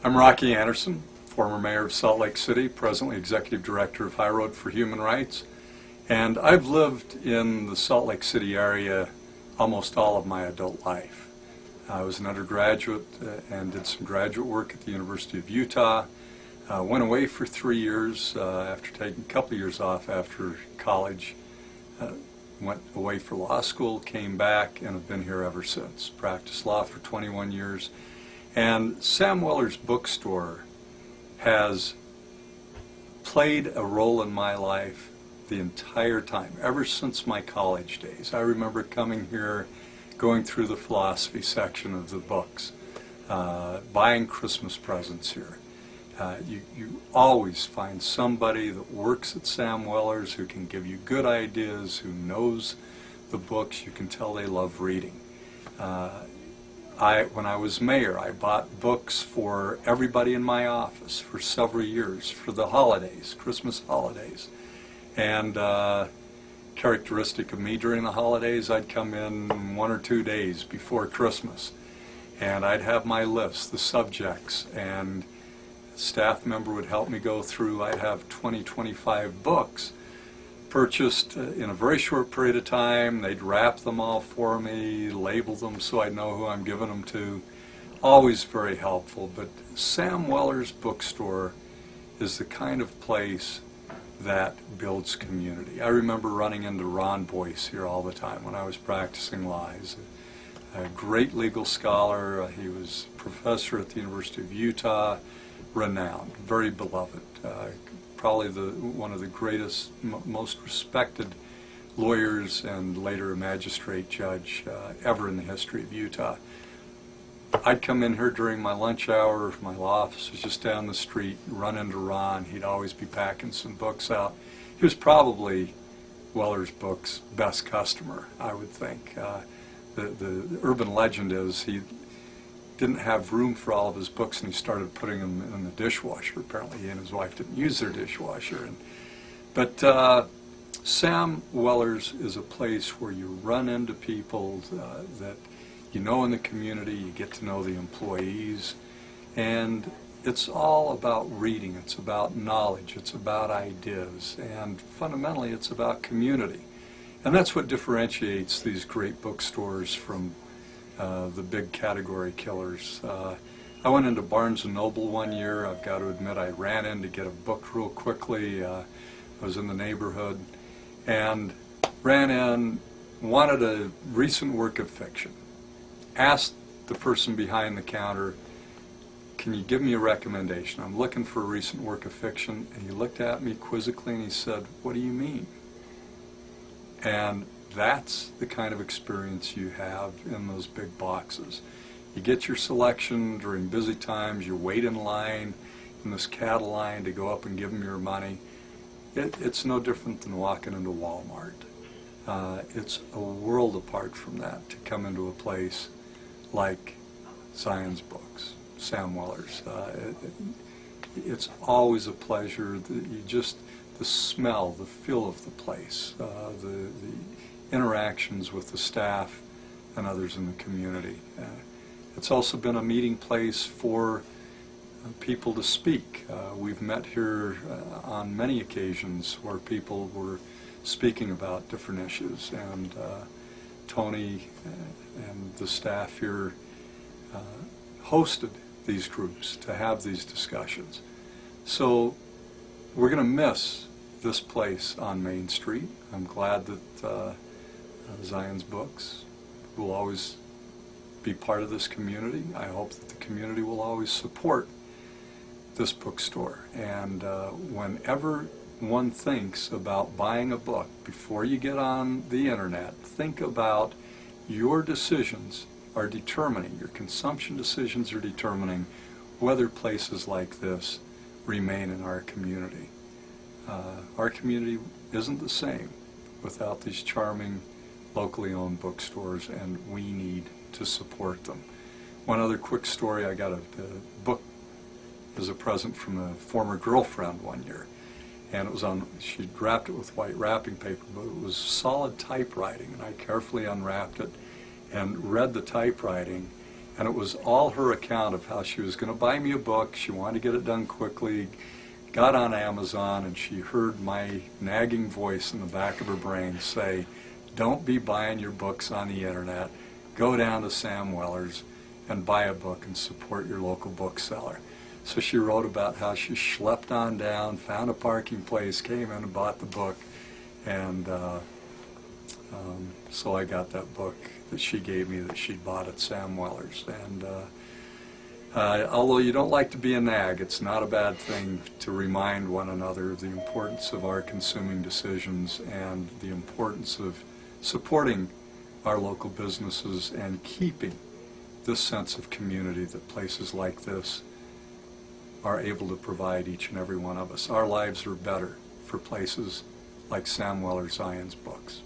I'm Rocky Anderson, former mayor of Salt Lake City, presently executive director of High Road for Human Rights, and I've lived in the Salt Lake City area almost all of my adult life. I was an undergraduate and did some graduate work at the University of Utah. Went away for 3 years after taking a couple of years off after college. Went away for law school, came back, and have been here ever since. Practiced law for 21 years. And Sam Weller's bookstore has played a role in my life the entire time, ever since my college days. I remember coming here, going through the philosophy section of the books, buying Christmas presents here. You always find somebody that works at Sam Weller's who can give you good ideas, who knows the books. You can tell they love reading. When I was mayor, I bought books for everybody in my office for several years for the holidays, Christmas holidays. And characteristic of me during the holidays, I'd come in 1 or 2 days before Christmas, and I'd have my list, the subjects, and a staff member would help me go through. I'd have 20, 25 books purchased in a very short period of time. They'd wrap them all for me, label them so I know who I'm giving them to. Always very helpful. But Sam Weller's bookstore is the kind of place that builds community. I remember running into Ron Boyce here all the time when I was practicing law. He's a great legal scholar. He was a professor at the University of Utah, renowned, very beloved. Probably one of the greatest, most respected lawyers and later a magistrate judge ever in the history of Utah. I'd come in here during my lunch hour. My law office was just down the street, run into Ron. He'd always be packing some books out. He was probably Weller's Books' best customer, I would think. The urban legend is he didn't have room for all of his books, and he started putting them in the dishwasher. Apparently he and his wife didn't use their dishwasher. But Sam Weller's is a place where you run into people that you know in the community, you get to know the employees, and it's all about reading, it's about knowledge, it's about ideas, and fundamentally it's about community. And that's what differentiates these great bookstores from the big category killers. I went into Barnes & Noble one year. I've got to admit I ran in to get a book real quickly. I was in the neighborhood and ran in, wanted a recent work of fiction. Asked the person behind the counter, can you give me a recommendation? I'm looking for a recent work of fiction. And he looked at me quizzically and he said, what do you mean? And that's the kind of experience you have in those big boxes. You get your selection during busy times, you wait in line, in this cattle line to go up and give them your money. It's no different than walking into Walmart. It's a world apart from that to come into a place like Zion's Books, Sam Weller's. It's always a pleasure. The smell, the feel of the place, the interactions with the staff and others in the community. It's also been a meeting place for people to speak. We've met here on many occasions where people were speaking about different issues, and Tony and the staff here hosted these groups to have these discussions. So we're going to miss this place on Main Street. I'm glad that Zion's Books will always be part of this community. I hope that the community will always support this bookstore. And whenever one thinks about buying a book, before you get on the internet, think about your decisions are determining, your consumption decisions are determining whether places like this remain in our community. Our community isn't the same without these charming locally owned bookstores, and we need to support them. One other quick story, I got a book as a present from a former girlfriend one year, and it was on, she'd wrapped it with white wrapping paper, but it was solid typewriting, and I carefully unwrapped it and read the typewriting, And it was all her account of how she was going to buy me a book. She wanted to get it done quickly, got on Amazon, and she heard my nagging voice in the back of her brain say, don't be buying your books on the internet. Go down to Sam Weller's and buy a book and support your local bookseller. So she wrote about how she schlepped on down, found a parking place, came in and bought the book, and so I got that book that she gave me that she'd bought at Sam Weller's. And although you don't like to be a nag, it's not a bad thing to remind one another of the importance of our consuming decisions and the importance of supporting our local businesses and keeping this sense of community that places like this are able to provide each and every one of us. Our lives are better for places like Sam Weller Zion's books.